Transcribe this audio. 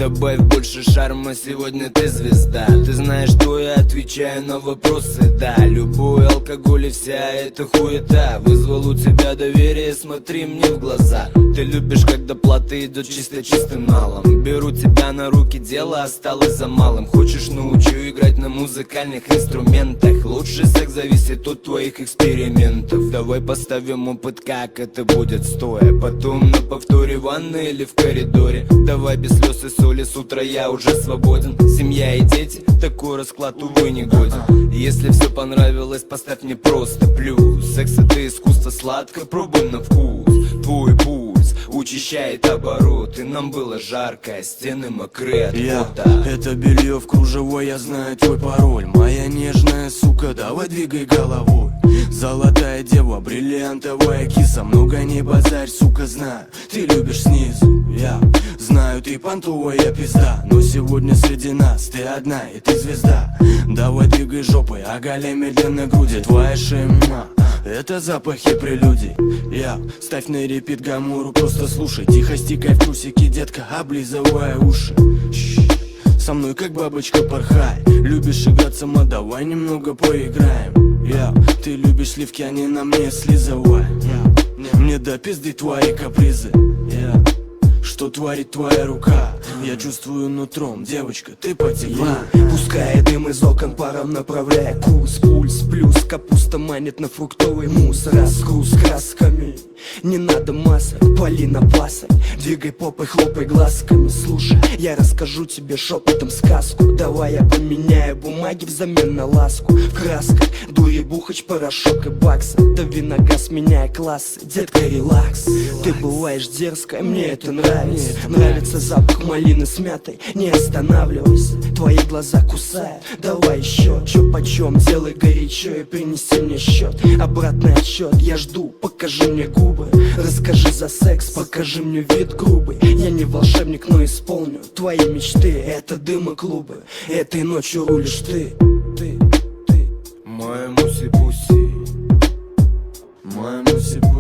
Добавь больше шарма, сегодня ты звезда. Ты знаешь, что я отвечаю на вопросы, да. Любой алкоголь и вся эта хуета вызвал у тебя доверие, смотри мне в глаза. Ты любишь, когда платы идут чисто чистым малым. Беру тебя на руки, дело осталось за малым. Хочешь, научу играть на музыкальных инструментах. Лучший секс зависит от твоих экспериментов. Давай поставим опыт, как это будет стоя. Потом на повторе в ванной или в коридоре. Давай без слез и соли, с утра я уже свободен. Семья и дети, такой расклад, увы, не годен. Если все понравилось, поставь мне просто плюс. Секс это искусство, сладко, пробуй на вкус. Твой пульс учащает обороты. Нам было жарко, а стены мокрые от пота. Это белье в кружево, я знаю твой пароль. Моя нежная сука, давай двигай головой. Золотая дева, бриллиантовая киса. Много не базарь, сука, знаю, ты любишь снизу. Я знаю, ты понтовая пизда, но сегодня среди нас ты одна и ты звезда. Давай двигай жопой, оголяй медленно груди. Твоя шея, это запахи прелюдий. Я ставь на репит гамуру, просто слушай. Тихо стикай в трусики, детка, облизывая уши. Со мной как бабочка порхай. Любишь играть сама, давай немного поиграем. Ты любишь сливки, они на мне слизывай. Мне до пизды твои капризы. Что творит твоя рука? Я чувствую нутром, девочка, ты потекла. Пускай дым из окон паром направляя курс. Пульс плюс, капуста манит на фруктовый мусс. Разгруз красками, не надо масок, пали на пасок. Двигай попой, хлопай глазками. Слушай, я расскажу тебе шепотом сказку. Давай я поменяю бумаги взамен на ласку. В красках дури, бухач, порошок и бакса. Дави на газ, меняя классы, детка, релакс. Ты бываешь дерзкая, мне это нравится. Нравится запах малины с мятой, не останавливайся. Твои глаза кусают, давай еще. Чё почем, делай горячо и принеси мне счет. Обратный отсчет, я жду, покажи мне губы. Расскажи за секс, покажи мне вид грубый. Я не волшебник, но исполню твои мечты. Это дым и клубы, этой ночью рулишь ты. Моя муси-пуси, Моя муси-пуси.